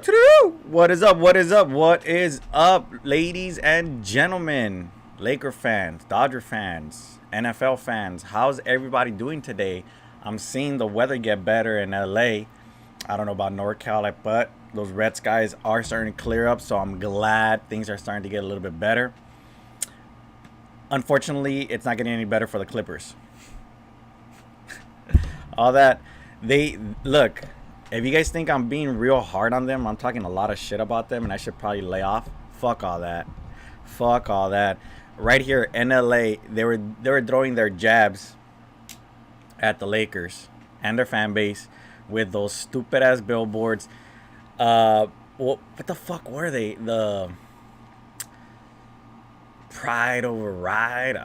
What is up? What is up? What is up, ladies and gentlemen? Laker fans, Dodger fans, NFL fans. How's everybody doing today? I'm seeing the weather get better in LA. I don't know about NorCal, but those red skies are starting to clear up, so I'm glad things are starting to get a little bit better. Unfortunately, it's not getting any better for the Clippers. All that they look. If you guys think I'm being real hard on them, I'm talking a lot of shit about them, and I should probably lay off. Fuck all that. Fuck all that. Right here in LA, they were throwing their jabs at the Lakers and their fan base with those stupid ass billboards. What the fuck were they? The pride over ride.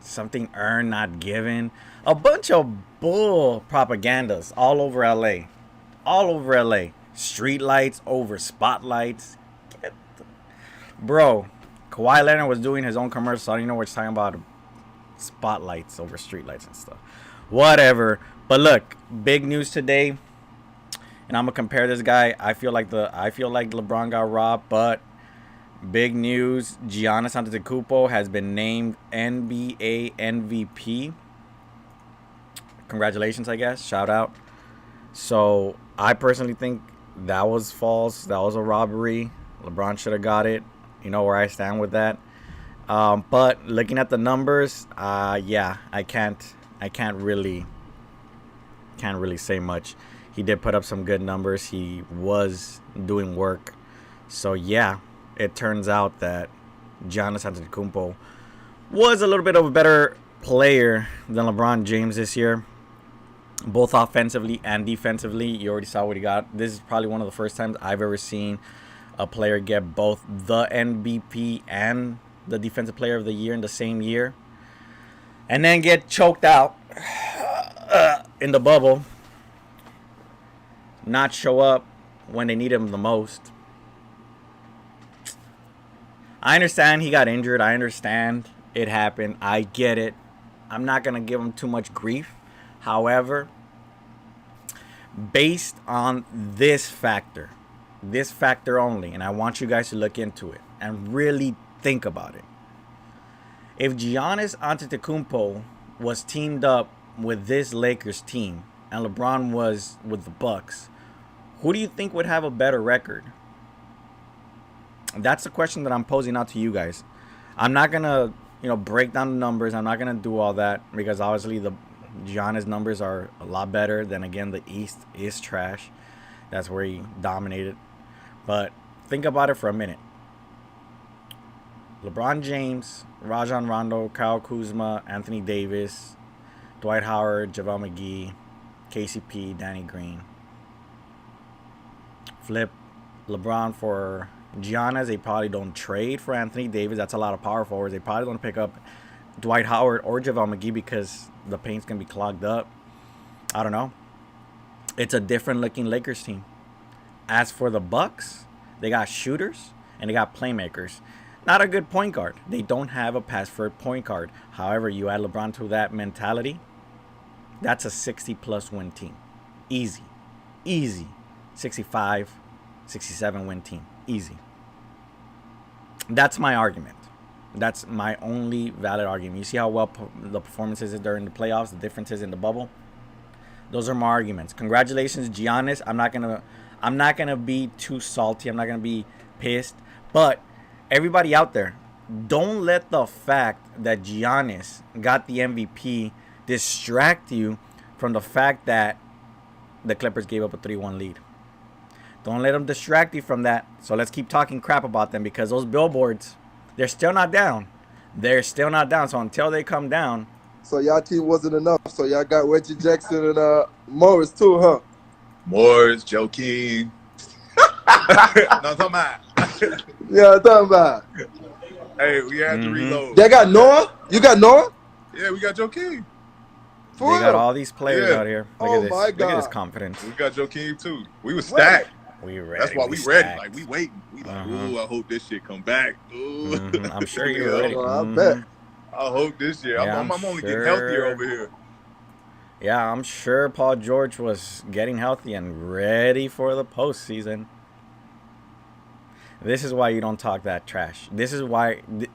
Something earned, not given. A bunch of bull propagandas all over LA. All over LA. Street lights over spotlights. Bro, Kawhi Leonard was doing his own commercial. I don't know what he's talking about. Spotlights over street lights and stuff. Whatever. But look, big news today. And I'm gonna compare this guy. I feel like LeBron got robbed, but big news, Giannis Antetokounmpo has been named NBA MVP. Congratulations, I guess. Shout out. So, I personally think that was false. That was a robbery. LeBron should have got it. You know where I stand with that. But looking at the numbers, yeah, I can't really say much. He did put up some good numbers. He was doing work. So, yeah. It turns out that Giannis Antetokounmpo was a little bit of a better player than LeBron James this year, both offensively and defensively. You already saw what he got. This is probably one of the first times I've ever seen a player get both the MVP and the Defensive Player of the Year in the same year, and then get choked out in the bubble, not show up when they need him the most. I understand he got injured. I understand it happened. I get it. I'm not going to give him too much grief. However, based on this factor only, and I want you guys to look into it and really think about it. If Giannis Antetokounmpo was teamed up with this Lakers team and LeBron was with the Bucks, who do you think would have a better record? That's the question that I'm posing out to you guys. I'm not going to, break down the numbers. I'm not going to do all that because obviously the Giannis numbers are a lot better. Then again, the East is trash. That's where he dominated. But think about it for a minute. LeBron James, Rajon Rondo, Kyle Kuzma, Anthony Davis, Dwight Howard, JaVale McGee, KCP, Danny Green. Flip LeBron for Giannis. They probably don't trade for Anthony Davis. That's a lot of power forwards. They probably don't pick up Dwight Howard or JaVale McGee because the paint's going to be clogged up. I don't know. It's a different looking Lakers team. As for the Bucks, they got shooters and they got playmakers. Not a good point guard. They don't have a pass-first point guard. However, you add LeBron to that mentality, that's a 60-plus win team. Easy. 65, 67 win team. Easy. That's my argument. That's my only valid argument. You see how well the performances is during the playoffs, the differences in the bubble? Those are my arguments. Congratulations, Giannis. I'm not gonna be too salty. I'm not gonna be pissed. But everybody out there, don't let the fact that Giannis got the MVP distract you from the fact that the Clippers gave up a 3-1 lead. Don't let them distract you from that. So let's keep talking crap about them because those billboards, they're still not down. So until they come down. So y'all team wasn't enough. So y'all got Reggie Jackson and Morris too, huh? Morris, Joakim. No, I'm talking about. Yeah, I'm talking about. Hey, we had to reload. They got Noah? You got Noah? Yeah, we got Joakim. They got all these players out here. Look at this. My God. Look at this confidence. We got Joakim too. We was stacked. We ready. That's why we ready. Like, we waiting. We like, ooh, I hope this shit come back. Ooh. I'm sure you're ready. I bet. I hope this year. Yeah, I'm only getting healthier over here. Yeah, I'm sure Paul George was getting healthy and ready for the postseason. This is why you don't talk that trash. This is why you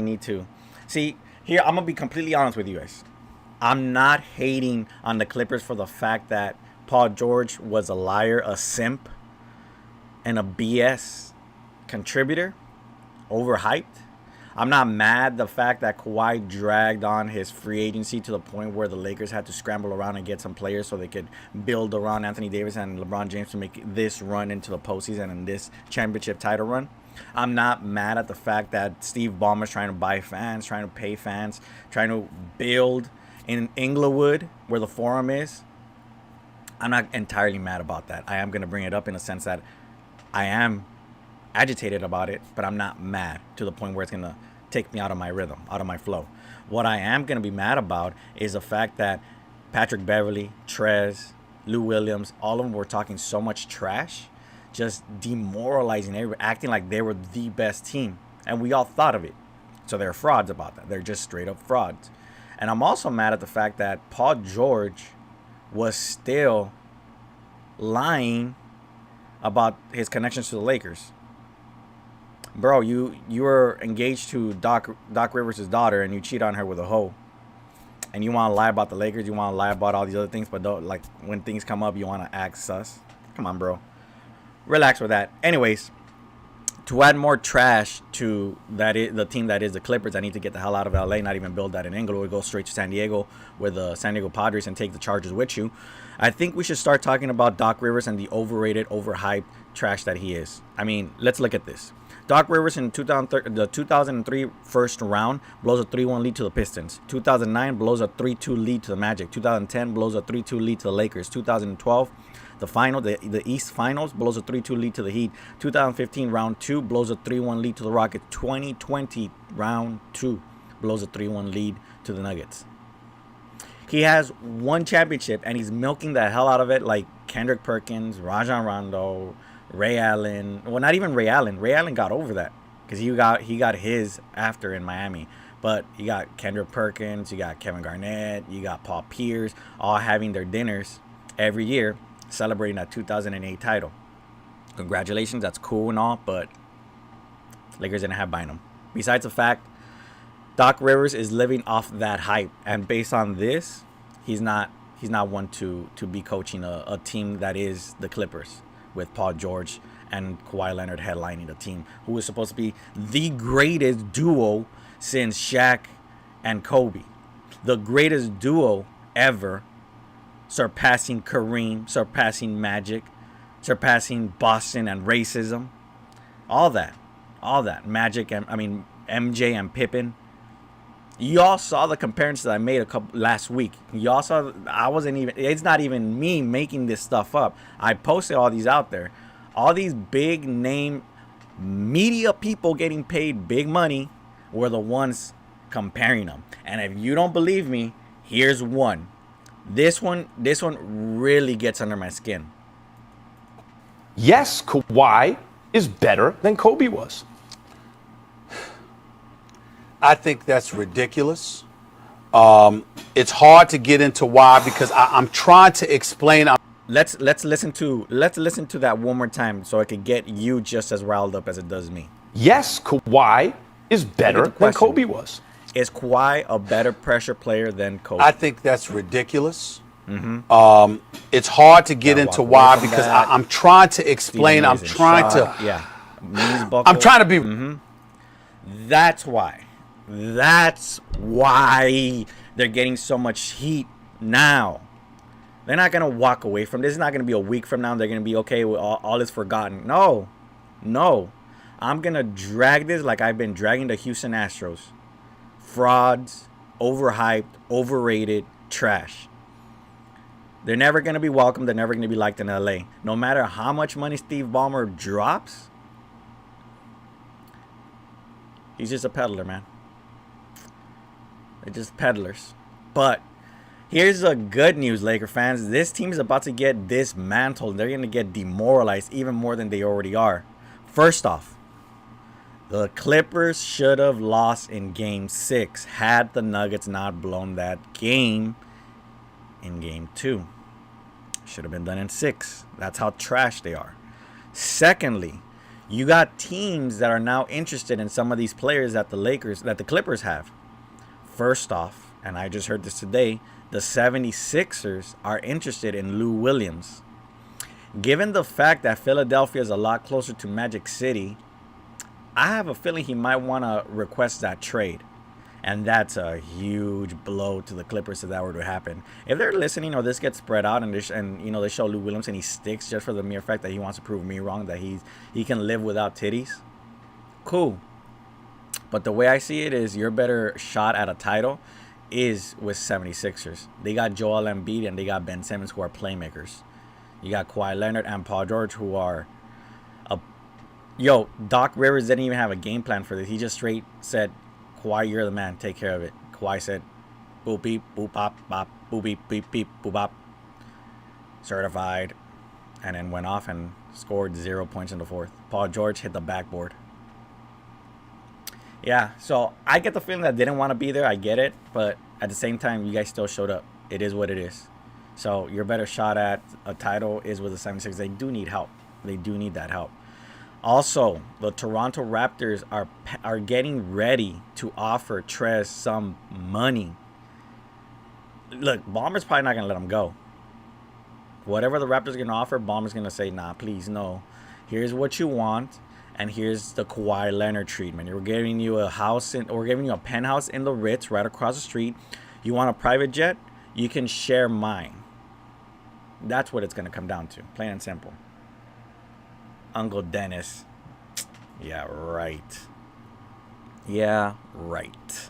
need to see. Here, I'm gonna be completely honest with you guys. I'm not hating on the Clippers for the fact that Paul George was a liar, a simp, and a BS contributor, overhyped. I'm not mad the fact that Kawhi dragged on his free agency to the point where the Lakers had to scramble around and get some players so they could build around Anthony Davis and LeBron James to make this run into the postseason and this championship title run. I'm not mad at the fact that Steve Ballmer's trying to buy fans, trying to pay fans, trying to build in Inglewood where the Forum is. I'm not entirely mad about that. I am going to bring it up in a sense that I am agitated about it, but I'm not mad to the point where it's going to take me out of my rhythm, out of my flow. What I am going to be mad about is the fact that Patrick Beverley, Trez, Lou Williams, all of them were talking so much trash, just demoralizing everybody, acting like they were the best team. And we all thought of it. So they're frauds about that. They're just straight up frauds. And I'm also mad at the fact that Paul George was still lying about his connections to the Lakers. Bro, you were engaged to Doc Rivers' daughter, and you cheat on her with a hoe. And you want to lie about the Lakers, you want to lie about all these other things, but don't, like, when things come up, you want to act sus. Come on, bro. Relax with that. Anyways, to add more trash to the team that is the Clippers, I need to get the hell out of LA, not even build that in Inglewood, go straight to San Diego with the San Diego Padres and take the Chargers with you. I think we should start talking about Doc Rivers and the overrated, overhyped trash that he is. I mean, let's look at this. Doc Rivers in the 2003 first round blows a 3-1 lead to the Pistons. 2009 blows a 3-2 lead to the Magic. 2010 blows a 3-2 lead to the Lakers. 2012, the East Finals, blows a 3-2 lead to the Heat. 2015 round 2 blows a 3-1 lead to the Rockets. 2020 round 2 blows a 3-1 lead to the Nuggets. He has one championship and he's milking the hell out of it like Kendrick Perkins, Rajon Rondo, Ray Allen. Well, not even Ray Allen. Ray Allen got over that because he got his after in Miami. But you got Kendrick Perkins, you got Kevin Garnett, you got Paul Pierce, all having their dinners every year celebrating that 2008 title. Congratulations, that's cool and all, but Lakers didn't have Bynum. Besides the fact, Doc Rivers is living off that hype, and based on this, he's not one to be coaching a team that is the Clippers with Paul George and Kawhi Leonard headlining the team, who is supposed to be the greatest duo since Shaq and Kobe. The greatest duo ever, surpassing Kareem, surpassing Magic, surpassing Boston and racism. All that. Magic, and MJ and Pippen. Y'all saw the comparisons that I made last week. Y'all saw it's not even me making this stuff up. I posted all these out there. All these big name media people getting paid big money were the ones comparing them. And if you don't believe me, here's one. This one really gets under my skin. Yes, Kawhi is better than Kobe was. I think that's ridiculous. It's hard to get into why because I'm trying to explain. Let's listen to that one more time so it can get you just as riled up as it does me. Yes, Kawhi is better than Kobe was. Is Kawhi a better pressure player than Kobe? I think that's ridiculous. Mm-hmm. It's hard to get into why because I'm trying to explain. I'm trying to. Yeah. I'm trying to be. Mm-hmm. That's why. That's why they're getting so much heat now. They're not going to walk away from this. It's not going to be a week from now. They're going to be okay with all is forgotten. No. I'm going to drag this like I've been dragging the Houston Astros. Frauds, overhyped, overrated, trash. They're never going to be welcome. They're never going to be liked in LA. No matter how much money Steve Ballmer drops, he's just a peddler, man. They're just peddlers. But here's the good news, Laker fans. This team is about to get dismantled. They're going to get demoralized even more than they already are. First off, The Clippers should have lost in Game 6 had the Nuggets not blown that game in Game 2. Should have been done in 6. That's how trash they are. Secondly, you got teams that are now interested in some of these players that the Clippers have. First off, and I just heard this today, the 76ers are interested in Lou Williams. Given the fact that Philadelphia is a lot closer to Magic City, I have a feeling he might want to request that trade. And that's a huge blow to the Clippers if that were to happen. If they're listening or this gets spread out and they show Lou Williams and he sticks just for the mere fact that he wants to prove me wrong, that he can live without titties, cool. But the way I see it is your better shot at a title is with 76ers. They got Joel Embiid and they got Ben Simmons, who are playmakers. You got Kawhi Leonard and Paul George, who are Doc Rivers didn't even have a game plan for this. He just straight said, Kawhi, you're the man. Take care of it. Kawhi said, boop, beep, boop, bop, bop, boop, beep, beep, beep, boop, bop. Certified. And then went off and scored 0 points in the fourth. Paul George hit the backboard. Yeah, so I get the feeling that they didn't want to be there. I get it. But at the same time, you guys still showed up. It is what it is. So your better shot at a title is with the 76ers. They do need help. They do need that help. Also, the Toronto Raptors are getting ready to offer Trez some money. Look, Ballmer's probably not going to let him go. Whatever the Raptors are going to offer, Ballmer's going to say, nah, please, no. Here's what you want, and here's the Kawhi Leonard treatment. We're giving you we're giving you a penthouse in the Ritz right across the street. You want a private jet? You can share mine. That's what it's going to come down to, plain and simple. Uncle Dennis. Yeah, right. Yeah, right.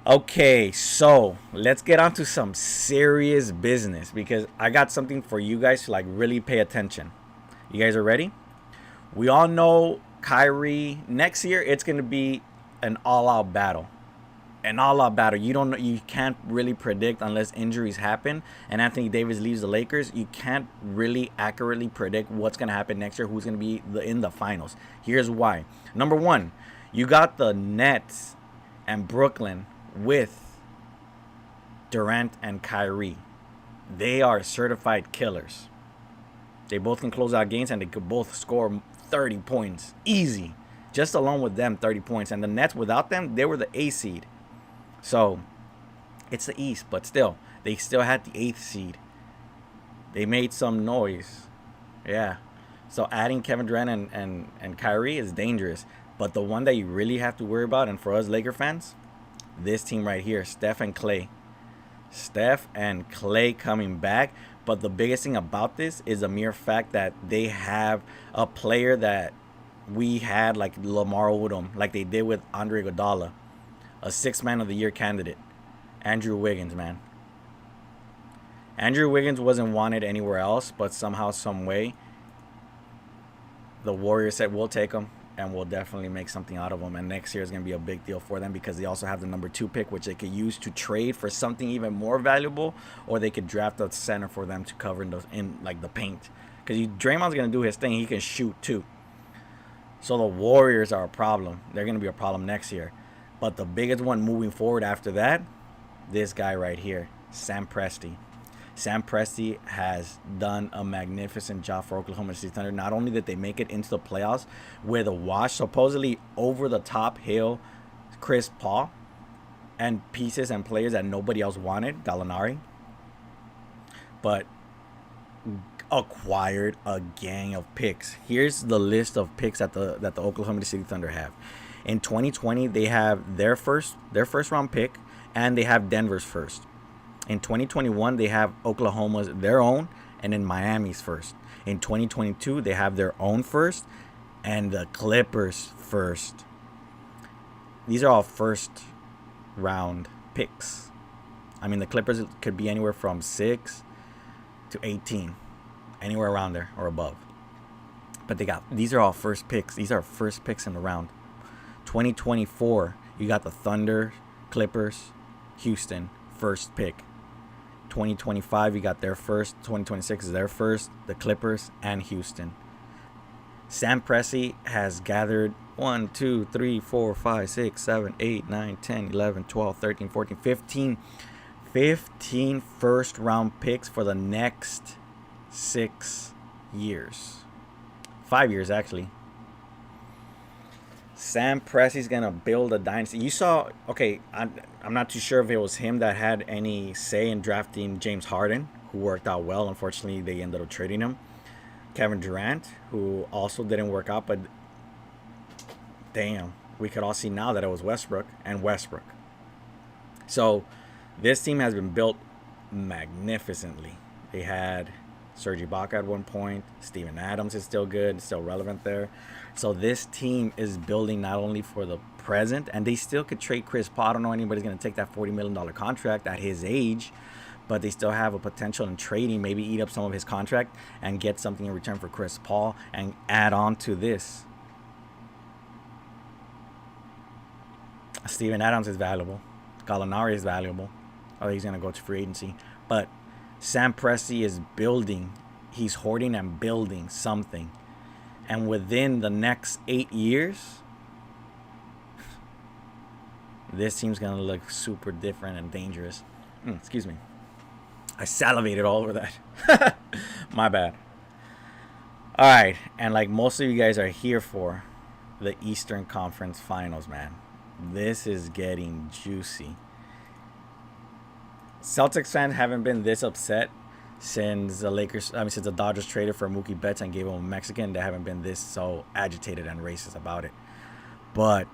Okay, so let's get on to some serious business because I got something for you guys to really pay attention. You guys are ready? We all know Kyrie. Next year, it's going to be an all-out battle. An all-out battle. You can't really predict unless injuries happen and Anthony Davis leaves the Lakers. You can't really accurately predict what's going to happen next year, who's going to be in the finals. Here's why. Number one, you got the Nets and Brooklyn with Durant and Kyrie. They are certified killers. They both can close out games and they could both score 30 points. Easy. Just alone with them, 30 points. And the Nets, without them, they were the A seed. So, it's the East, but still, they still had the 8th seed. They made some noise. Yeah. So, adding Kevin Durant and Kyrie is dangerous. But the one that you really have to worry about, and for us Laker fans, this team right here, Steph and Klay. Steph and Klay coming back. But the biggest thing about this is the mere fact that they have a player that we had like Lamar Odom, like they did with Andre Iguodala. A 6th Man of the Year candidate. Andrew Wiggins, man. Andrew Wiggins wasn't wanted anywhere else, but somehow, some way, the Warriors said, we'll take him, and we'll definitely make something out of him. And next year is going to be a big deal for them because they also have the number 2 pick, which they could use to trade for something even more valuable, or they could draft a center for them to cover in the paint. Because Draymond's going to do his thing. He can shoot, too. So the Warriors are a problem. They're going to be a problem next year. But the biggest one moving forward after that, this guy right here, Sam Presti. Sam Presti has done a magnificent job for Oklahoma City Thunder. Not only did they make it into the playoffs with a wash, supposedly over-the-top hill Chris Paul and pieces and players that nobody else wanted, Gallinari, but acquired a gang of picks. Here's the list of picks that the Oklahoma City Thunder have. In 2020, they have their first round pick, and they have Denver's first. In 2021, they have Oklahoma's their own, and then Miami's first. In 2022, they have their own first, and the Clippers first. These are all first round picks. I mean, the Clippers could be anywhere from 6 to 18, anywhere around there or above. But these are all first picks. These are first picks in the round. 2024, you got the Thunder, Clippers, Houston, first pick. 2025, you got their first. 2026 is their first, the Clippers and Houston. Sam Presti has gathered 1, 2, 3, 4, 5, 6, 7, 8, 9, 10, 11, 12, 13, 14, 15. 15 first round picks for the next 6 years. 5 years, actually. Sam Presti's going to build a dynasty. You saw, okay, I'm not too sure if it was him that had any say in drafting James Harden, who worked out well. Unfortunately, they ended up trading him. Kevin Durant, who also didn't work out, but damn, we could all see now that it was Westbrook and Westbrook. So this team has been built magnificently. They had Serge Ibaka at one point. Steven Adams is still good, still relevant there. So this team is building not only for the present, and they still could trade Chris Paul. I don't know anybody's going to take that $40 million contract at his age, but they still have a potential in trading, maybe eat up some of his contract and get something in return for Chris Paul and add on to this. Steven Adams is valuable. Gallinari is valuable. Oh, he's going to go to free agency. But Sam Presti is building. He's hoarding and building something. And within the next 8 years, this team's going to look super different and dangerous. Excuse me. I salivated all over that. My bad. All right. And like most of you guys are here for the Eastern Conference Finals, man. This is getting juicy. Celtics fans haven't been this upset since since the Dodgers traded for Mookie Betts and gave him a Mexican. They haven't been this so agitated and racist about it. But,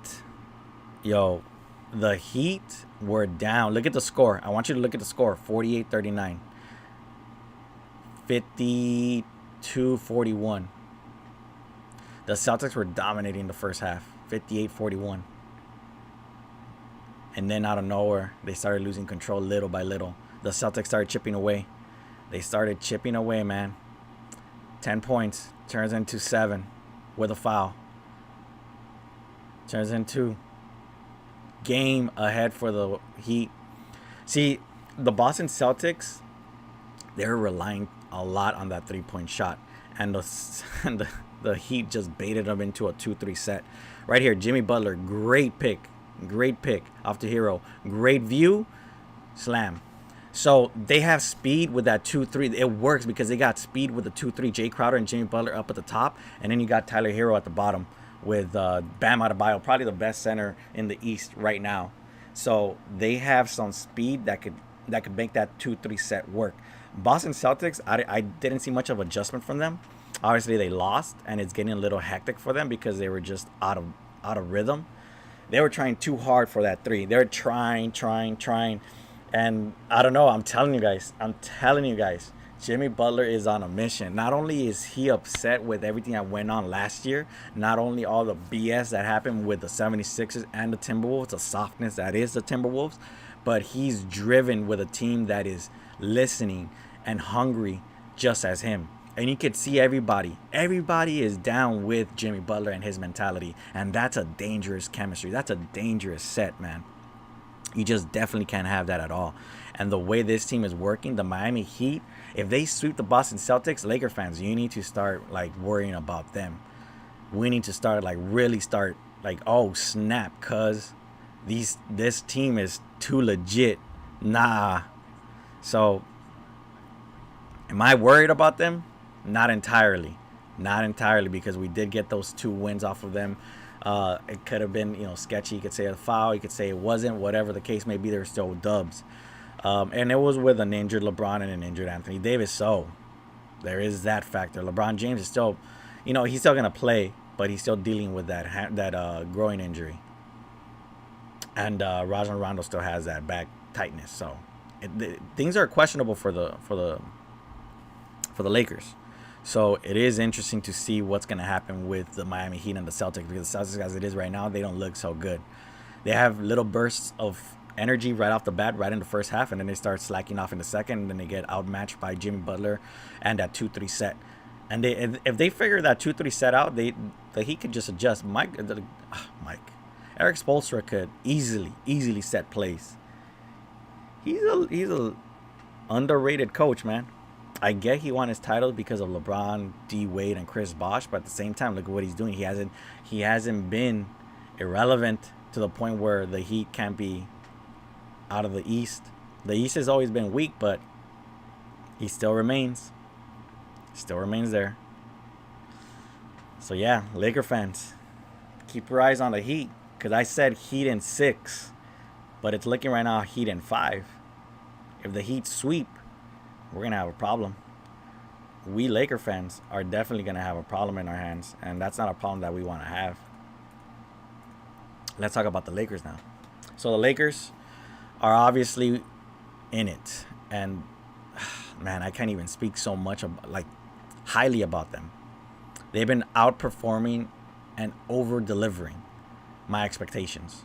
yo, the Heat were down. Look at the score. I want you to look at the score. 48-39. 52-41. The Celtics were dominating the first half. 58-41. And then out of nowhere, they started losing control little by little. The Celtics started chipping away. They started chipping away, man. 10 points. Turns into 7 with a foul. Turns into game ahead for the Heat. See, the Boston Celtics, they're relying a lot on that three-point shot. And the Heat just baited them into a 2-3 set. Right here, Jimmy Butler, great pick. Great pick off the hero. Great view. Slam. So they have speed with that 2-3. It works because they got speed with the 2-3. Jay Crowder and Jimmy Butler up at the top. And then you got Tyler Hero at the bottom with Bam Adebayo, probably the best center in the East right now. So they have some speed that could make that 2-3 set work. Boston Celtics, I didn't see much of adjustment from them. Obviously they lost, and it's getting a little hectic for them because they were just out of rhythm. They were trying too hard for that three. They're trying. And I don't know. I'm telling you guys. Jimmy Butler is on a mission. Not only is he upset with everything that went on last year, not only all the BS that happened with the 76ers and the Timberwolves, the softness that is the Timberwolves, but he's driven with a team that is listening and hungry just as him. And you could see everybody is down with Jimmy Butler and his mentality. And that's a dangerous chemistry. That's a dangerous set, man. You just definitely can't have that at all. And the way this team is working, the Miami Heat, if they sweep the Boston Celtics, Laker fans, you need to start, like, worrying about them. We need to start, like, really start, like, oh, snap, cuz this team is too legit. Nah. So, am I worried about them? Not entirely, because we did get those 2 wins off of them. It could have been, sketchy. You could say a foul. You could say it wasn't. Whatever the case may be, they're still dubs. And it was with an injured LeBron and an injured Anthony Davis. So there is that factor. LeBron James is still, he's still gonna play, but he's still dealing with that groin injury. And Rajon Rondo still has that back tightness. So things are questionable for the Lakers. So it is interesting to see what's going to happen with the Miami Heat and the Celtics, because the Celtics, as it is right now, they don't look so good. They have little bursts of energy right off the bat, right in the first half, and then they start slacking off in the second, and then they get outmatched by Jimmy Butler and that 2-3 set. And if they figure that 2-3 set out, the Heat could just adjust. Eric Spoelstra could easily set plays. He's a underrated coach, man. I get he won his title because of LeBron, D Wade, and Chris Bosh, but at the same time, look at what he's doing. He hasn't been irrelevant to the point where the Heat can't be out of the East. The East has always been weak, but he still remains. Still remains there. So yeah, Laker fans, keep your eyes on the Heat, because I said Heat in 6, but it's looking right now Heat in 5. If the Heat sweep, we're going to have a problem. We Laker fans are definitely going to have a problem in our hands, and that's not a problem that we want to have. Let's talk about the Lakers now. So the Lakers are obviously in it, and man, I can't even speak so much highly about them. They've been outperforming and over-delivering my expectations,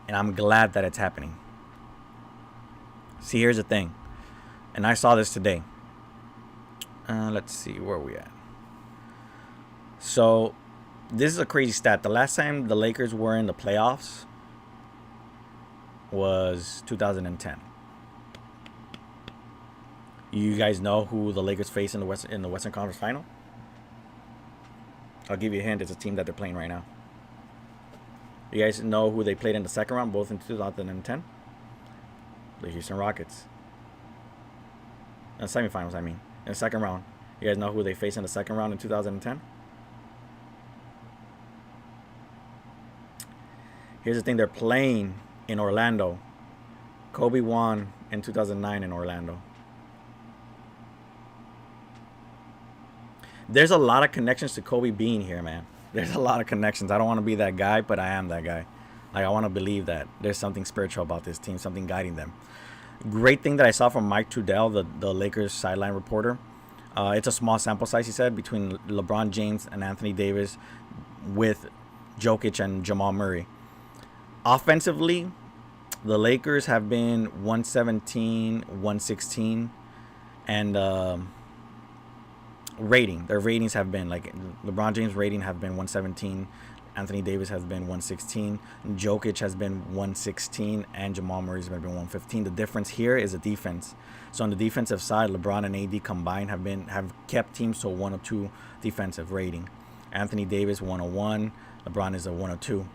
and I'm glad that it's happening. See, here's the thing, and I saw this today. Let's see, where are we at? So this is a crazy stat. The last time the Lakers were in the playoffs was 2010. You guys know who the Lakers face in the Western Conference Final? I'll give you a hint. It's a team that they're playing right now. You guys know who they played in the second round, both in 2010? The Houston Rockets. In the semifinals, I mean. In the second round. You guys know who they faced in the second round in 2010? Here's the thing. They're playing in Orlando. Kobe won in 2009 in Orlando. There's a lot of connections to Kobe being here, man. There's a lot of connections. I don't want to be that guy, but I am that guy. I want to believe that there's something spiritual about this team, something guiding them. Great thing that I saw from Mike Trudell, the Lakers sideline reporter. It's a small sample size, he said, between LeBron James and Anthony Davis with Jokic and Jamal Murray. Offensively, the Lakers have been 117, 116, and their ratings have been LeBron James' rating have been 117, Anthony Davis has been 116, Jokic has been 116, and Jamal Murray's been 115. The difference here is the defense. So on the defensive side, LeBron and AD combined have kept teams to a 102 defensive rating. Anthony Davis 101, LeBron is a 102,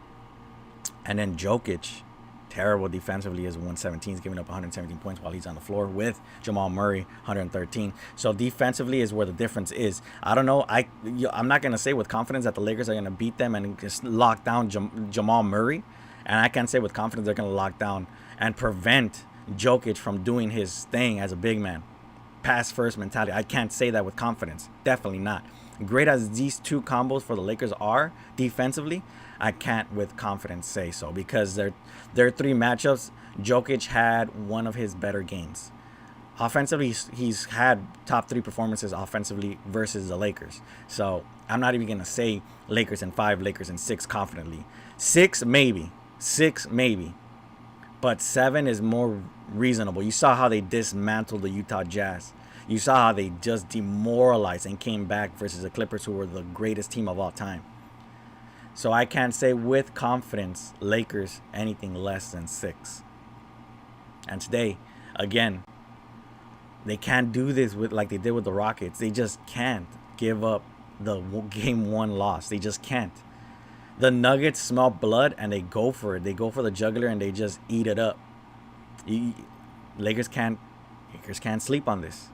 and then Jokic, terrible defensively, is 117. He's giving up 117 points while he's on the floor with Jamal Murray 113. So defensively is where the difference is. I don't know. I'm not going to say with confidence that the Lakers are going to beat them and just lock down Jamal Murray. And I can't say with confidence they're going to lock down and prevent Jokic from doing his thing as a big man. Pass first mentality. I can't say that with confidence. Definitely not. Great as these two combos for the Lakers are defensively, I can't with confidence say so, because their three matchups, Jokic had one of his better games. Offensively, he's had top 3 performances offensively versus the Lakers. So I'm not even going to say Lakers in 5, Lakers in 6 confidently. 6 maybe. But 7 is more reasonable. You saw how they dismantled the Utah Jazz. You saw how they just demoralized and came back versus the Clippers, who were the greatest team of all time. So I can't say with confidence Lakers anything less than 6. And today, again, they can't do this with like they did with the Rockets. They just can't give up the game 1 loss. They just can't. The Nuggets smell blood and they go for it. They go for the jugular and they just eat it up. Lakers can't sleep on this.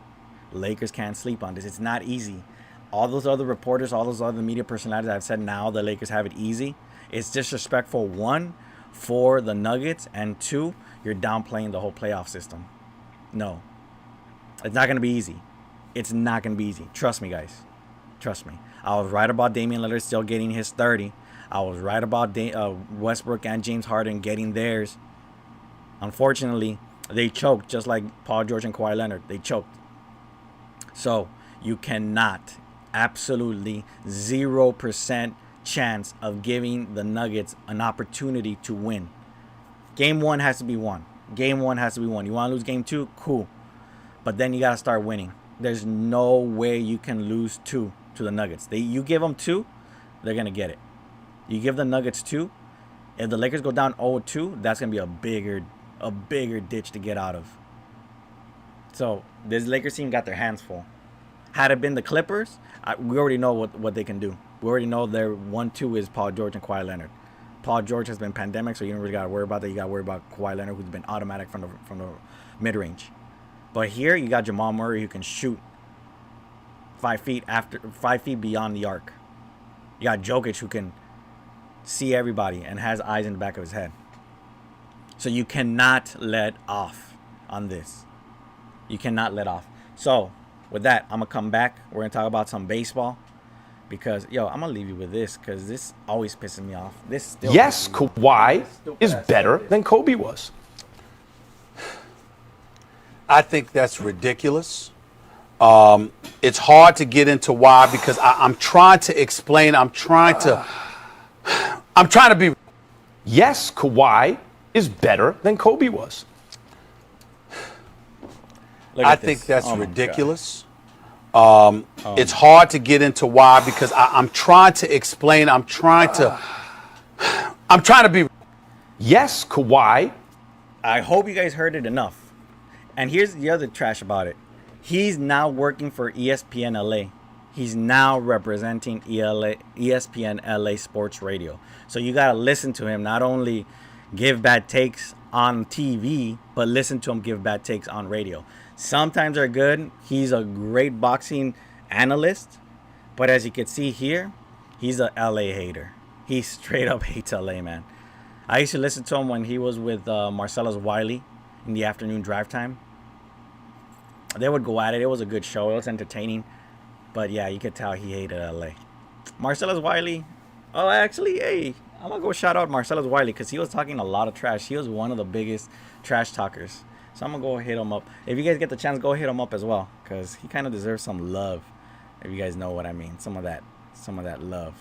Lakers can't sleep on this. It's not easy. All those other reporters, all those other media personalities have said now the Lakers have it easy. It's disrespectful, 1, for the Nuggets, and 2, you're downplaying the whole playoff system. No. It's not going to be easy. It's not going to be easy. Trust me, guys. Trust me. I was right about Damian Lillard still getting his 30. I was right about Westbrook and James Harden getting theirs. Unfortunately, they choked, just like Paul George and Kawhi Leonard. They choked. So you cannot, absolutely 0% chance of giving the Nuggets an opportunity to win. Game 1 has to be won. Game 1 has to be won. You want to lose game 2? Cool. But then you got to start winning. There's no way you can lose 2 to the Nuggets. You give them 2, they're going to get it. You give the Nuggets 2, if the Lakers go down 0-2, that's going to be a bigger ditch to get out of. So this Lakers team got their hands full. Had it been the Clippers, we already know what they can do. We already know their 1-2 is Paul George and Kawhi Leonard. Paul George has been pandemic, so you don't really got to worry about that. You got to worry about Kawhi Leonard, who's been automatic from the mid-range. But here you got Jamal Murray, who can shoot 5 feet beyond the arc. You got Jokic, who can see everybody and has eyes in the back of his head. So you cannot let off on this. You cannot let off. So with that, I'm going to come back. We're going to talk about some baseball. Because, I'm going to leave you with this. Because this always pisses me off. This still Yes, Kawhi is better than Kobe was. I think that's ridiculous. It's hard to get into why because I'm trying to explain. I'm trying to be. Yes, Kawhi is better than Kobe was. I think that's ridiculous. It's hard to get into why because I'm trying to explain. I'm trying to be. Yes, Kawhi. I hope you guys heard it enough. And here's the other trash about it. He's now working for ESPN LA. He's now representing ESPN LA Sports Radio. So you got to listen to him not only give bad takes on TV, but listen to him give bad takes on radio. Sometimes they're good. He's a great boxing analyst. But as you can see here, he's a LA hater. He straight up hates LA, man. I used to listen to him when he was with Marcellus Wiley in the afternoon drive time. They would go at it. It was a good show. It was entertaining. But yeah, you could tell he hated LA. Marcellus Wiley. Oh, actually, hey, I'm going to go shout out Marcellus Wiley because he was talking a lot of trash. He was one of the biggest trash talkers. So I'm going to go hit him up. If you guys get the chance, go hit him up as well. Because he kind of deserves some love. If you guys know what I mean. Some of that love.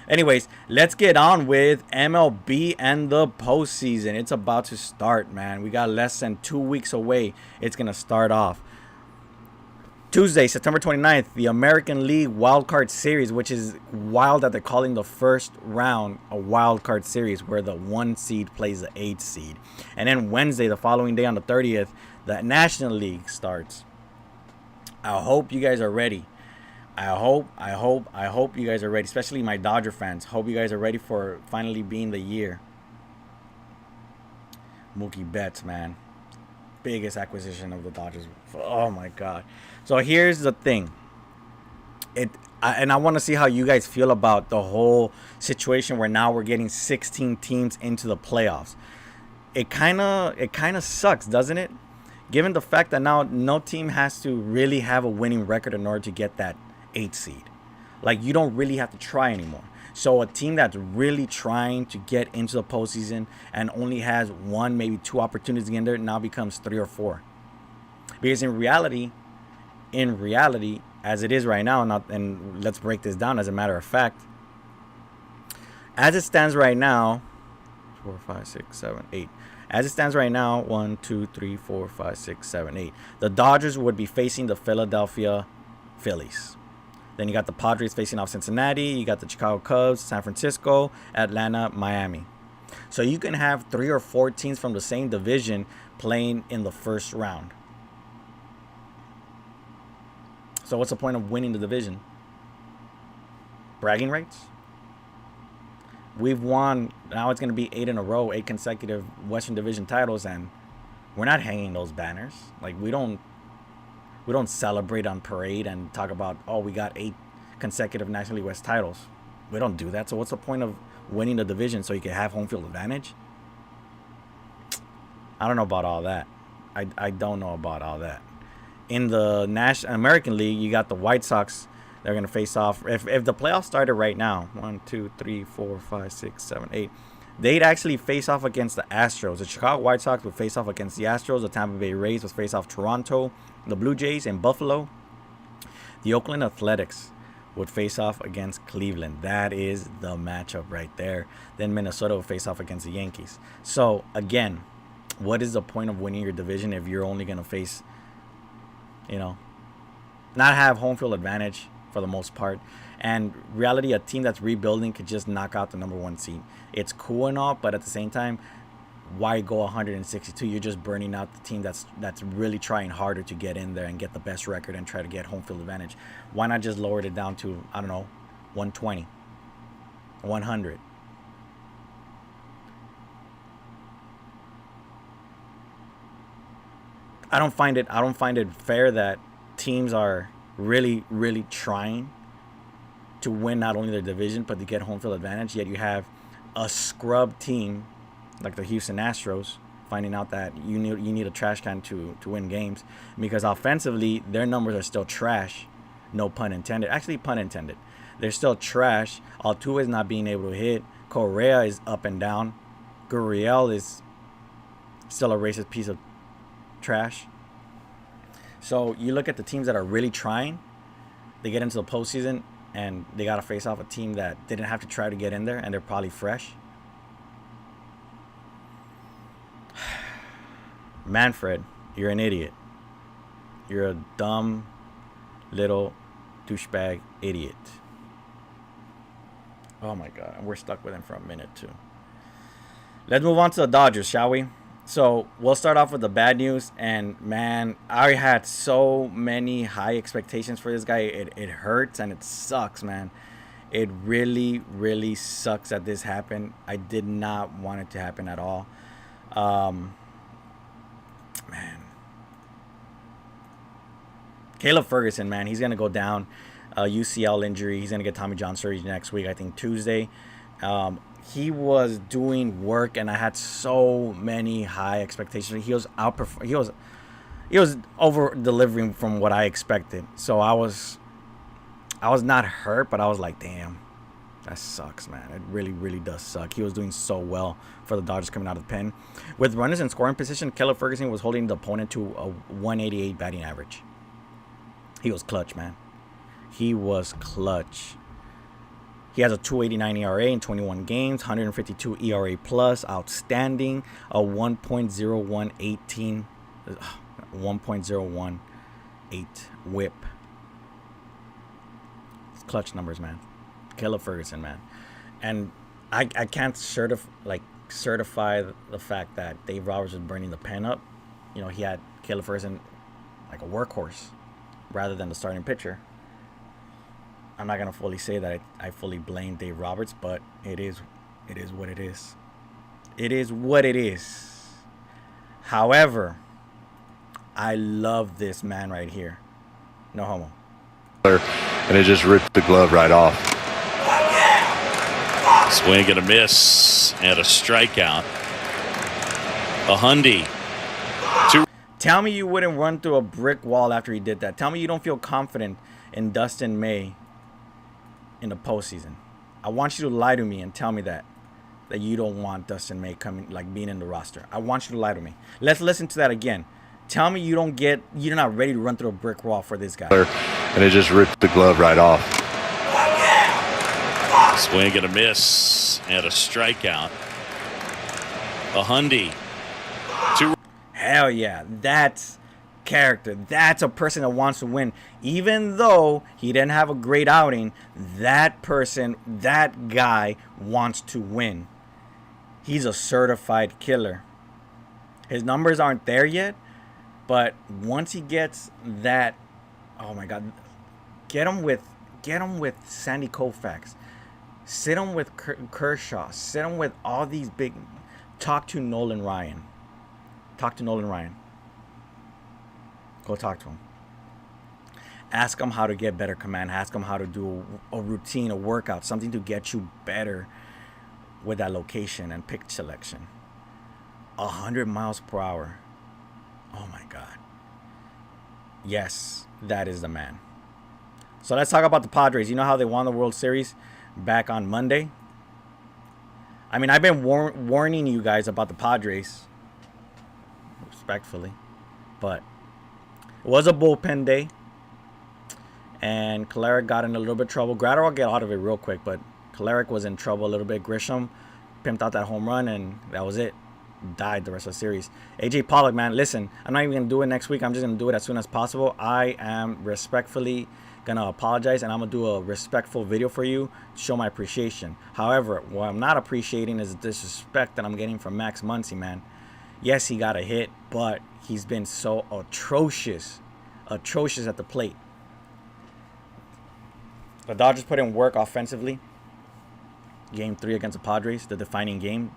Anyways, let's get on with MLB and the postseason. It's about to start, man. We got less than 2 weeks away. It's going to start off. Tuesday, September 29th, the American League Wild Card Series, which is wild that they're calling the first round a Wild Card Series, where the 1 seed plays the 8 seed. And then Wednesday, the following day on the 30th, the National League starts. I hope you guys are ready. I hope you guys are ready, especially my Dodger fans. Hope you guys are ready for finally being the year. Mookie Betts, man. Biggest acquisition of the Dodgers. Oh, my God. So here's the thing. I want to see how you guys feel about the whole situation where now we're getting 16 teams into the playoffs. It kind of sucks, doesn't it? Given the fact that now no team has to really have a winning record in order to get that 8 seed. Like, you don't really have to try anymore. So a team that's really trying to get into the postseason and only has 1, maybe 2 opportunities to get in there now becomes 3 or 4. Because in reality, as it is right now, and let's break this down as a matter of fact, as it stands right now, 4, 5, 6, 7, 8. As it stands right now, 1, 2, 3, 4, 5, 6, 7, 8. The Dodgers would be facing the Philadelphia Phillies. Then you got the Padres facing off Cincinnati. You got the Chicago Cubs, San Francisco, Atlanta, Miami. So you can have 3 or 4 teams from the same division playing in the first round. So what's the point of winning the division? Bragging rights? We've won, now it's going to be 8 in a row, 8 consecutive Western Division titles, and we're not hanging those banners. Like, we don't celebrate on parade and talk about, oh, we got 8 consecutive National League West titles. We don't do that. So what's the point of winning the division so you can have home field advantage? I don't know about all that. I don't know about all that. In the American League, you got the White Sox. They're going to face off. If the playoffs started right now, 1, 2, 3, 4, 5, 6, 7, 8, they'd actually face off against the Astros. The Chicago White Sox would face off against the Astros. The Tampa Bay Rays would face off Toronto, the Blue Jays, and Buffalo. The Oakland Athletics would face off against Cleveland. That is the matchup right there. Then Minnesota would face off against the Yankees. So, again, what is the point of winning your division if you're only going to face, not have home field advantage for the most part? And reality, a team that's rebuilding could just knock out the number 1 seed. It's cool and all, but at the same time, why go 162? You're just burning out the team that's really trying harder to get in there and get the best record and try to get home field advantage. Why not just lower it down to, I don't know, 120, 100? I don't find it fair that teams are really, really trying to win not only their division but to get home field advantage, yet you have a scrub team like the Houston Astros finding out that you need a trash can to win games, because offensively their numbers are still trash. No pun intended. Actually, pun intended. They're still trash. Altuve is not being able to hit. Correa is up and down. Gurriel is still a racist piece of trash. So you look at the teams that are really trying, they get into the postseason and they got to face off a team that didn't have to try to get in there, and they're probably fresh. Manfred, you're an idiot. You're a dumb little douchebag idiot. Oh my God, and we're stuck with him for a minute too. Let's move on to the Dodgers, shall we? So we'll start off with the bad news. And man, I had so many high expectations for this guy. It hurts and it sucks, man. It really, really sucks that this happened. I did not want it to happen at all. Man. Caleb Ferguson, man, he's going to go down. UCL injury. He's going to get Tommy John surgery next week, I think Tuesday. He was doing work, and I had so many high expectations. He was over delivering from what I expected. So I was not hurt, but I was like, damn, that sucks, man. It really, really does suck. He was doing so well for the Dodgers coming out of the pen. With runners in scoring position, Caleb Ferguson was holding the opponent to a 188 batting average. He was clutch, man. He was clutch. He has a 2.89 ERA in 21 games, 152 ERA plus, outstanding, a 1.018 whip. It's clutch numbers, man. Caleb Ferguson, man. And I can't certify the fact that Dave Roberts was burning the pen up. You know, he had Caleb Ferguson like a workhorse rather than the starting pitcher. I'm not going to fully say that I fully blame Dave Roberts, but it is what it is. It is what it is. However, I love this man right here. No homo. And it just ripped the glove right off. Swing and a miss and a strikeout. A Hundy. Tell me you wouldn't run through a brick wall after he did that. Tell me you don't feel confident in Dustin May in the postseason. I want you to lie to me and tell me that you don't want Dustin May being in the roster. I want you to lie to me. Let's listen to that again. Tell me you're not ready to run through a brick wall for this guy. And it just ripped the glove right off. Swing and a miss and a strikeout. A Hundy. Hell yeah, that's character. That's a person that wants to win. Even though he didn't have a great outing, that guy wants to win. He's a certified killer. His numbers aren't there yet, but once he gets that, oh my God, get him with Sandy Koufax. Sit him with Kershaw. Sit him with all these big. Talk to Nolan Ryan. Go talk to him. Ask him how to get better command. Ask him how to do a routine, a workout, something to get you better with that location and pitch selection. 100 miles per hour. Oh my God. Yes, that is the man. So let's talk about the Padres. You know how they won the World Series back on Monday? I mean, I've been warning you guys about the Padres, respectfully, but it was a bullpen day, and Kolarek got in a little bit of trouble. Graterol get out of it real quick, but Kolarek was in trouble a little bit. Grisham pimped out that home run, and that was it. Died the rest of the series. AJ Pollock, man, listen, I'm not even going to do it next week. I'm just going to do it as soon as possible. I am respectfully gonna apologize, and I'm gonna do a respectful video for you to show my appreciation. However, what I'm not appreciating is the disrespect that I'm getting from Max Muncy, man. Yes, he got a hit, but he's been so atrocious at the plate. The Dodgers put in work offensively. Game 3 against the Padres, the defining game.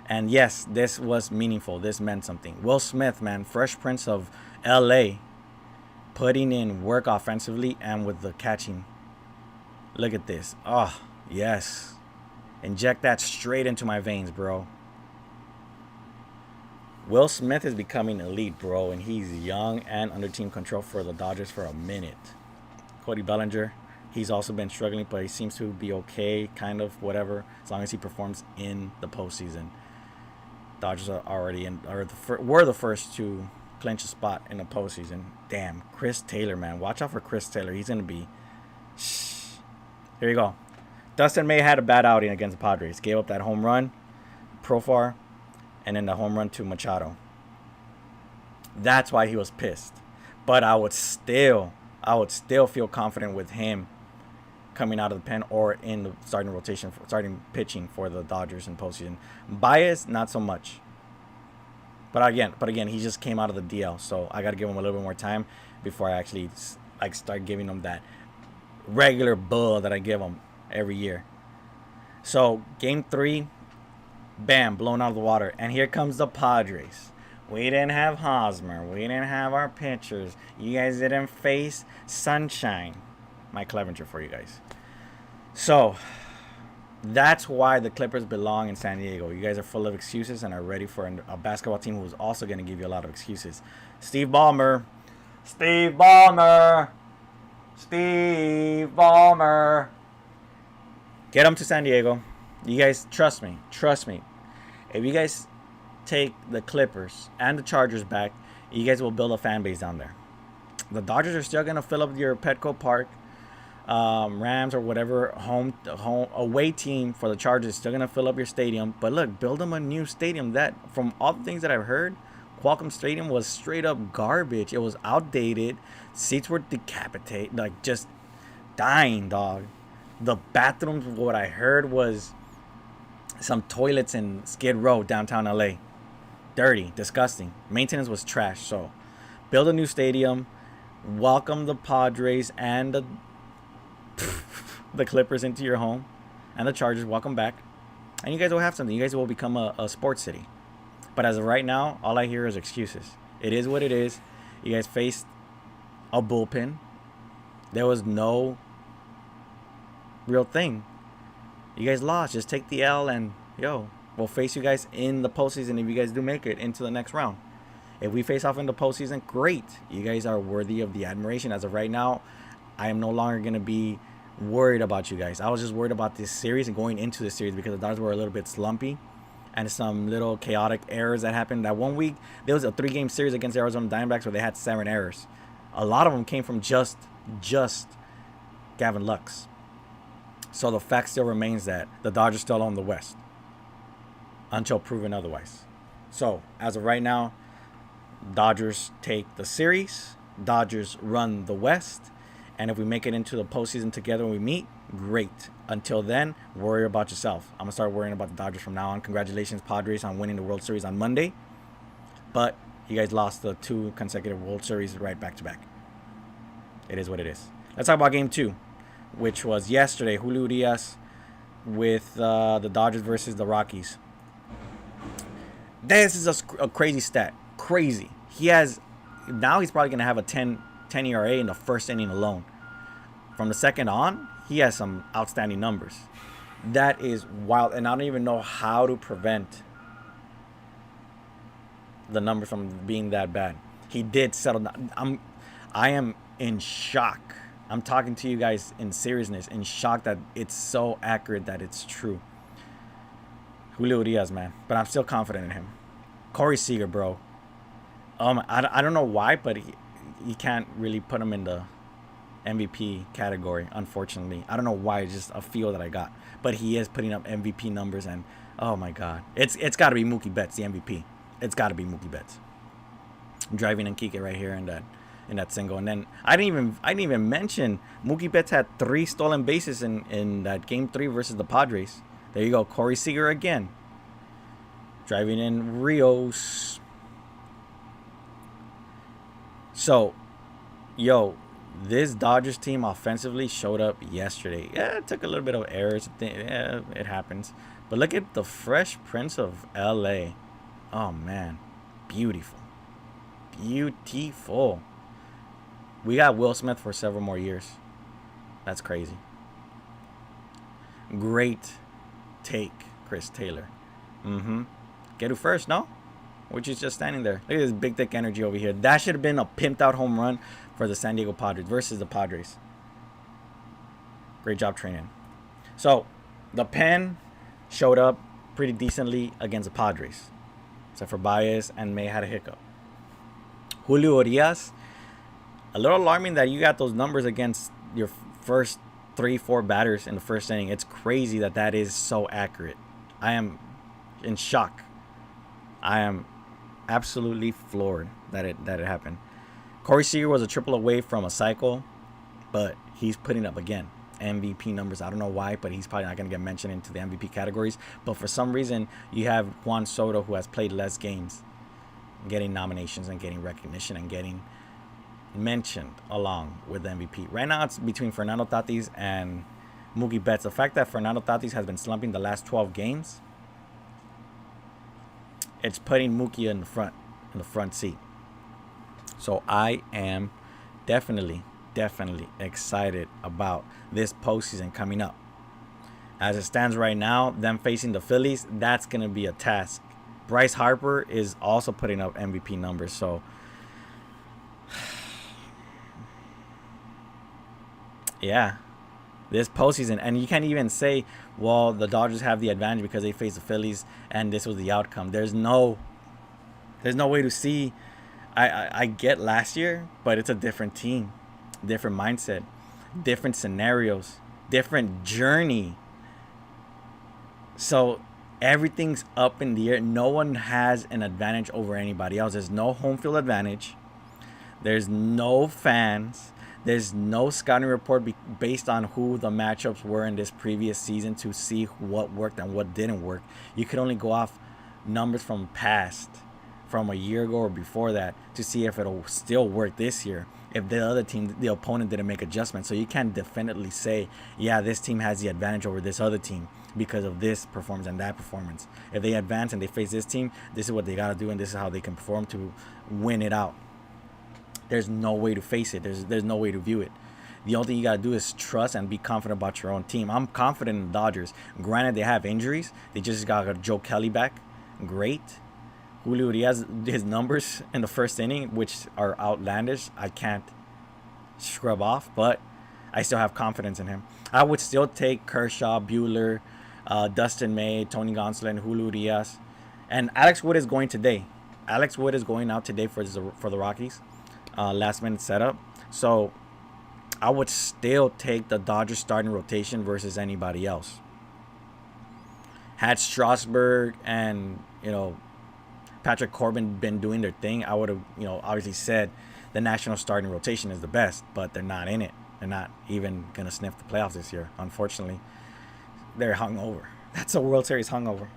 And yes, this was meaningful. This meant something. Will Smith, man, Fresh Prince of LA, putting in work offensively and with the catching. Look at this. Oh, yes. Inject that straight into my veins, bro. Will Smith is becoming elite, bro, and he's young and under team control for the Dodgers for a minute. Cody Bellinger, he's also been struggling, but he seems to be okay, kind of, whatever, as long as he performs in the postseason. Dodgers are already in, were the first to clinch a spot in the postseason. Damn, Chris Taylor, man. Watch out for Chris Taylor. He's going to be... Here you go. Dustin May had a bad outing against the Padres. Gave up that home run, Profar, and then the home run to Machado. That's why he was pissed. But I would still feel confident with him coming out of the pen or in the starting rotation, starting pitching for the Dodgers in postseason. Baez, not so much. But again, he just came out of the DL, so I got to give him a little bit more time before I actually start giving him that regular bull that I give him every year. So game 3, bam, blown out of the water, and here comes the Padres. We didn't have Hosmer. We didn't have our pitchers. You guys didn't face sunshine. My Clevenger for you guys. So that's why the Clippers belong in San Diego. You guys are full of excuses and are ready for a basketball team who's also going to give you a lot of excuses. Steve Ballmer. Get them to San Diego. You guys, trust me. If you guys take the Clippers and the Chargers back, you guys will build a fan base down there. The Dodgers are still going to fill up your Petco Park. Rams or whatever home away team for the Chargers is still going to fill up your stadium. But look, build them a new stadium. That, from all the things that I've heard, Qualcomm Stadium was straight up garbage. It was outdated. Seats were decapitated, like just dying, dog. The bathrooms, what I heard was some toilets in Skid Row, downtown LA. Dirty, disgusting. Maintenance was trash. So build a new stadium. Welcome the Padres and the Clippers into your home. And the Chargers, welcome back. And you guys will have something. You guys will become a sports city. But as of right now, all I hear is excuses. It is what it is. You guys faced a bullpen. There was no real thing. You guys lost. Just take the L and, we'll face you guys in the postseason if you guys do make it into the next round. If we face off in the postseason, great. You guys are worthy of the admiration. As of right now, I am no longer going to be worried about you guys. I was just worried about this series and going into this series because the Dodgers were a little bit slumpy and some little chaotic errors that happened. That 1 week, there was a 3-game series against the Arizona Diamondbacks where they had 7 errors. A lot of them came from just Gavin Lux. So the fact still remains that the Dodgers still own the West until proven otherwise. So as of right now, Dodgers take the series. Dodgers run the West. And if we make it into the postseason together when we meet, great. Until then, worry about yourself. I'm going to start worrying about the Dodgers from now on. Congratulations, Padres, on winning the World Series on Monday. But you guys lost the 2 consecutive World Series right back-to-back. It is what it is. Let's talk about Game 2, which was yesterday. Julio Urias with the Dodgers versus the Rockies. This is a crazy stat. Crazy. He's probably going to have a 10 ERA in the first inning alone. From the second on, he has some outstanding numbers. That is wild, and I don't even know how to prevent the numbers from being that bad. He did settle down. I am in shock. I'm talking to you guys in seriousness, in shock that it's so accurate that it's true. Julio Urias, man, but I'm still confident in him. Corey Seager, bro. I don't know why, but you can't really put him in the MVP category, unfortunately. I don't know why, it's just a feel that I got. But he is putting up MVP numbers, and oh my God. It's got to be Mookie Betts, the MVP. It's got to be Mookie Betts. I'm driving and Kike right here in that in that single. And then I didn't even mention Mookie Betts had 3 stolen bases in that Game 3 versus the Padres. There you go, Corey Seager again, driving in Rios. So, yo, this Dodgers team offensively showed up yesterday. Yeah, it took a little bit of errors. Yeah, it happens. But look at the Fresh Prince of L.A. Oh, man. Beautiful. Beautiful. We got Will Smith for several more years. That's crazy. Great take, Chris Taylor. Get who first, no? Which is just standing there. Look at this big, thick energy over here. That should have been a pimped out home run for the San Diego Padres versus the Padres. Great job training. So, the pen showed up pretty decently against the Padres. Except for Baez and May had a hiccup. Julio Urias, a little alarming that you got those numbers against your first 3-4 batters in the first inning. It's crazy that is so accurate. I am in shock. I am absolutely floored that it happened. Corey Seager was a triple away from a cycle, but he's putting up again MVP numbers. I don't know why, but he's probably not going to get mentioned into the MVP categories. But for some reason, you have Juan Soto, who has played less games, getting nominations and getting recognition and getting mentioned along with the MVP. Right now, it's between Fernando Tatis and Mookie Betts. The fact that Fernando Tatis has been slumping the last 12 games, it's putting Mookie in the front seat. So I am definitely excited about this postseason coming up. As it stands right now, them facing the Phillies, that's going to be a task. Bryce Harper is also putting up MVP numbers. So, yeah, this postseason. And you can't even say, well, the Dodgers have the advantage because they faced the Phillies and this was the outcome. There's no way to see. I get last year, but it's a different team, different mindset, different scenarios, different journey. So everything's up in the air. No one has an advantage over anybody else. There's no home field advantage. There's no fans. There's no scouting report based on who the matchups were in this previous season to see what worked and what didn't work. You could only go off numbers from past, from a year ago or before that, to see if it'll still work this year. If the other team, the opponent, didn't make adjustments. So you can't definitely say, yeah, this team has the advantage over this other team because of this performance and that performance. If they advance and they face this team, this is what they got to do, and this is how they can perform to win it out. There's no way to face it. There's no way to view it. The only thing you got to do is trust and be confident about your own team. I'm confident in the Dodgers. Granted, they have injuries. They just got Joe Kelly back. Great. Julio Urias, his numbers in the first inning, which are outlandish, I can't scrub off, but I still have confidence in him. I would still take Kershaw, Buehler, Dustin May, Tony Gonsolin, Julio Urias, and Alex Wood is going today. Alex Wood is going out today for the Rockies, last minute setup. So I would still take the Dodgers starting rotation versus anybody else. Had Strasburg and Patrick Corbin been doing their thing, I would have, obviously said the national starting rotation is the best, but they're not in it. They're not even going to sniff the playoffs this year, unfortunately. They're hungover. That's a World Series hungover.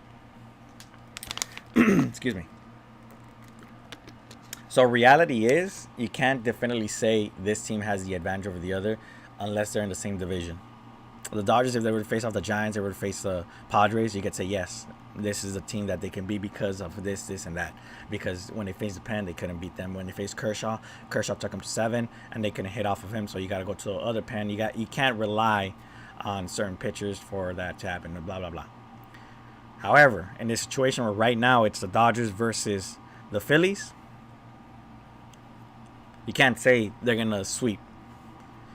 Excuse me. So reality is, you can't definitely say this team has the advantage over the other unless they're in the same division. The Dodgers, if they were to face off the Giants, they were to face the Padres, you could say, yes, this is a team that they can beat because of this, and that. Because when they faced the Pen, they couldn't beat them. When they faced Kershaw took them to 7, and they couldn't hit off of him, so you got to go to the other Pen. You can't rely on certain pitchers for that to happen, blah, blah, blah. However, in this situation where right now it's the Dodgers versus the Phillies, you can't say they're going to sweep.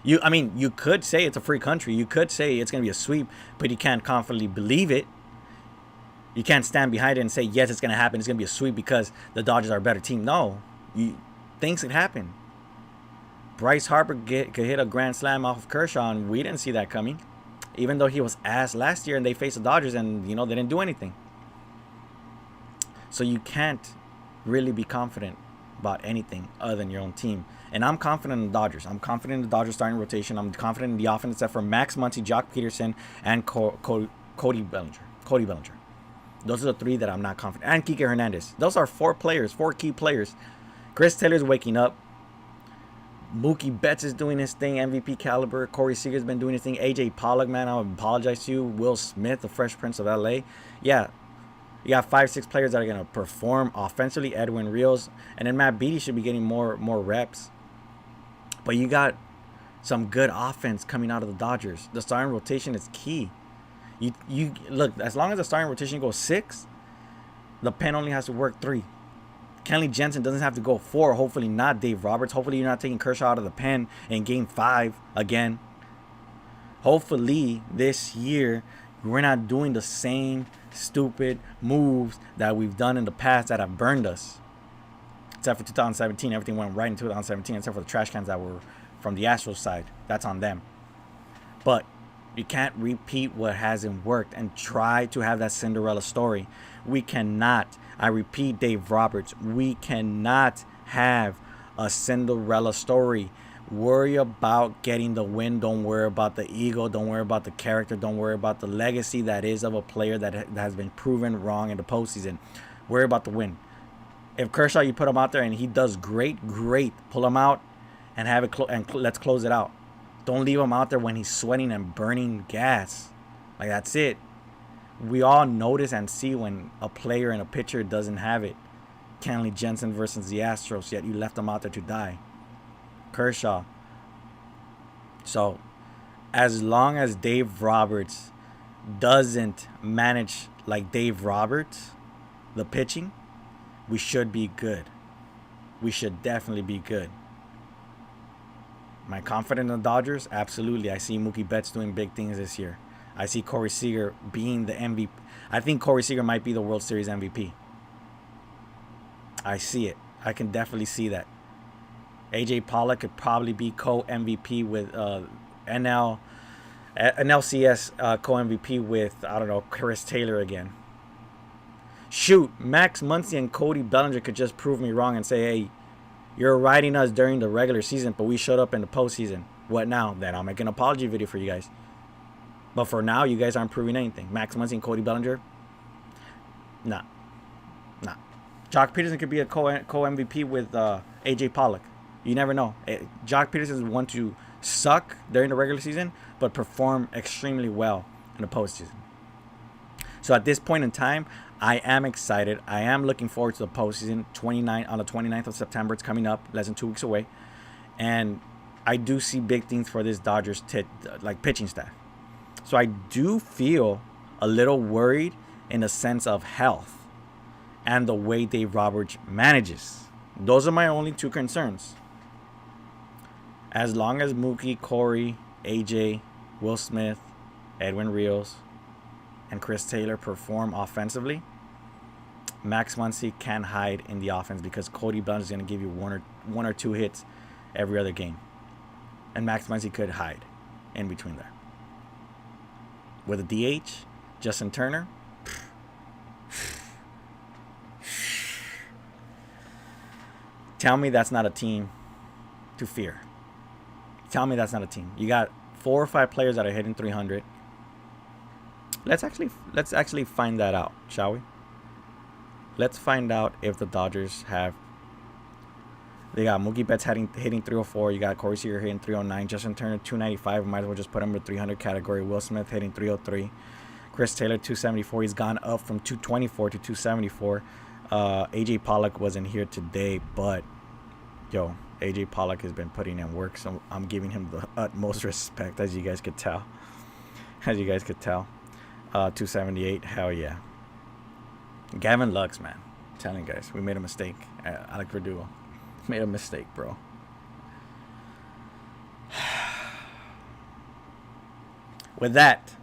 You could say it's a free country. You could say it's going to be a sweep, but you can't confidently believe it. You can't stand behind it and say, yes, it's going to happen. It's going to be a sweep because the Dodgers are a better team. No, things could happen. Bryce Harper could hit a grand slam off of Kershaw, and we didn't see that coming. Even though he was ass last year and they faced the Dodgers and, they didn't do anything. So you can't really be confident about anything other than your own team. And I'm confident in the Dodgers. I'm confident in the Dodgers starting rotation. I'm confident in the offense except for Max Muncy, Jock Peterson, and Cody Bellinger. Those are the three that I'm not confident. And Kike Hernandez. Those are four key players. Chris Taylor's waking up. Mookie Betts is doing his thing, MVP caliber. Corey Seager's been doing his thing. AJ Pollock, man, I apologize to you. Will Smith, the Fresh Prince of LA. Yeah, you got 5-6 players that are going to perform offensively. Edwin Rios. And then Matt Beaty should be getting more reps. But you got some good offense coming out of the Dodgers. The starting rotation is key. You look, as long as the starting rotation goes 6, the pen only has to work 3. Kenley Jensen doesn't have to go 4. Hopefully not Dave Roberts. Hopefully you're not taking Kershaw out of the pen in game 5 again. Hopefully this year we're not doing the same stupid moves that we've done in the past that have burned us. Except for 2017, everything went right in 2017, except for the trash cans that were from the Astros side. That's on them. But you can't repeat what hasn't worked and try to have that Cinderella story. We cannot. I repeat, Dave Roberts, we cannot have a Cinderella story. Worry about getting the win. Don't worry about the ego. Don't worry about the character. Don't worry about the legacy that is of a player that has been proven wrong in the postseason. Worry about the win. If Kershaw, you put him out there and he does great. Pull him out and have it let's close it out. Don't leave him out there when he's sweating and burning gas. Like, that's it. We all notice and see when a player and a pitcher doesn't have it. Kenley Jensen versus the Astros, yet you left him out there to die. Kershaw. So, as long as Dave Roberts doesn't manage like Dave Roberts, the pitching, we should be good. We should definitely be good. Am I confident in the Dodgers? Absolutely. I see Mookie Betts doing big things this year. I see Corey Seager being the MVP. I think Corey Seager might be the World Series MVP. I see it. I can definitely see that. AJ Pollock could probably be co-MVP with NLCS co-MVP with, I don't know, Chris Taylor again. Shoot, Max Muncy and Cody Bellinger could just prove me wrong and say, hey, you're riding us during the regular season, but we showed up in the postseason. What now? Then I'll make an apology video for you guys. But for now, you guys aren't proving anything. Max Muncy and Cody Bellinger? Nah. Jock Peterson could be a co-MVP with AJ Pollock. You never know. Jock Peterson is one to suck during the regular season, but perform extremely well in the postseason. So at this point in time, I am excited. I am looking forward to the postseason. On the 29th of September, it's coming up, less than 2 weeks away. And I do see big things for this Dodgers pitching staff. So I do feel a little worried in the sense of health and the way Dave Roberts manages. Those are my only 2 concerns. As long as Mookie, Corey, AJ, Will Smith, Edwin Rios, and Chris Taylor perform offensively, Max Muncy can hide in the offense because Cody Bellinger is going to give you one or two hits every other game. And Max Muncy could hide in between there. With a DH, Justin Turner, tell me that's not a team to fear. Tell me that's not a team. You got 4 or 5 players that are hitting 300. Let's actually find that out, shall we? Let's find out if the Dodgers have. They got Mookie Betts hitting 304. You got Corey Seager hitting 309. Justin Turner 295. Might as well just put him in the 300 category. Will Smith hitting 303. Chris Taylor 274. He's gone up from 224 to 274. AJ Pollock wasn't here today, but yo, AJ Pollock has been putting in work, so I'm giving him the utmost respect, as you guys could tell. 278. Hell yeah. Gavin Lux, man. I'm telling you guys, we made a mistake. Alec Verdugo made a mistake, bro. With that,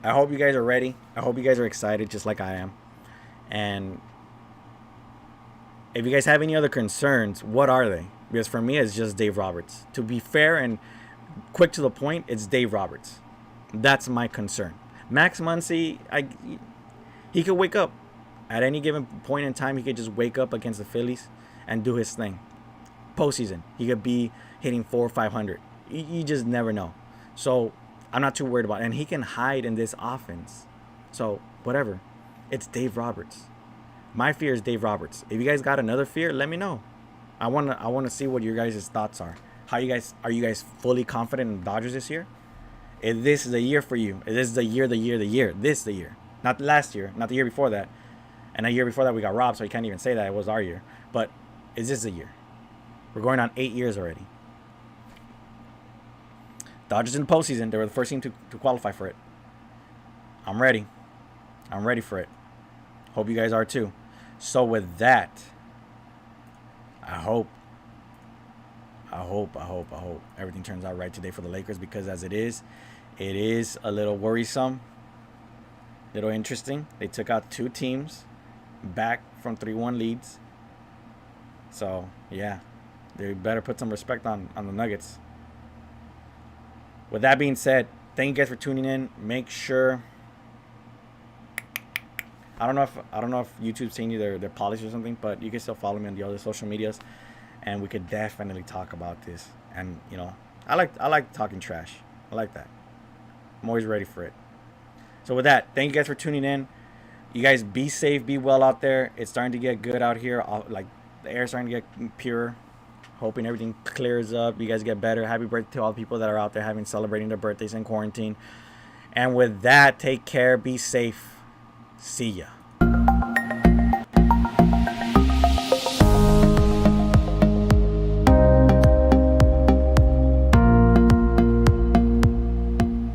I hope you guys are ready. I hope you guys are excited just like I am. And if you guys have any other concerns, what are they? Because for me, it's just Dave Roberts. To be fair and quick to the point, it's Dave Roberts. That's my concern. Max Muncy, he could wake up. At any given point in time, he could just wake up against the Phillies and do his thing. Postseason, he could be hitting 400 or 500. You just never know. So I'm not too worried about it. And he can hide in this offense. So whatever. It's Dave Roberts. My fear is Dave Roberts. If you guys got another fear, let me know. I wanna see what your guys' thoughts are. Are you guys fully confident in the Dodgers this year? If this is a year for you, if this is the year, this is the year. Not last year, not the year before that. And a year before that we got robbed, so you can't even say that it was our year. But is this the year? We're going on 8 years already. Dodgers in the postseason, they were the first team to qualify for it. I'm ready. I'm ready for it. Hope you guys are too. So with that, I hope everything turns out right today for the Lakers, because as it is a little worrisome, little interesting. They took out 2 teams back from 3-1 leads. So, yeah, they better put some respect on the Nuggets. With that being said, thank you guys for tuning in. Make sure, I don't know if YouTube's changing their policy or something, but you can still follow me on the other social medias, and we could definitely talk about this. And you know, I like talking trash. I like that. I'm always ready for it. So with that, thank you guys for tuning in. You guys be safe, be well out there. It's starting to get good out here. Like the air's starting to get pure. Hoping everything clears up. You guys get better. Happy birthday to all the people that are out there celebrating their birthdays in quarantine. And with that, take care. Be safe. See ya.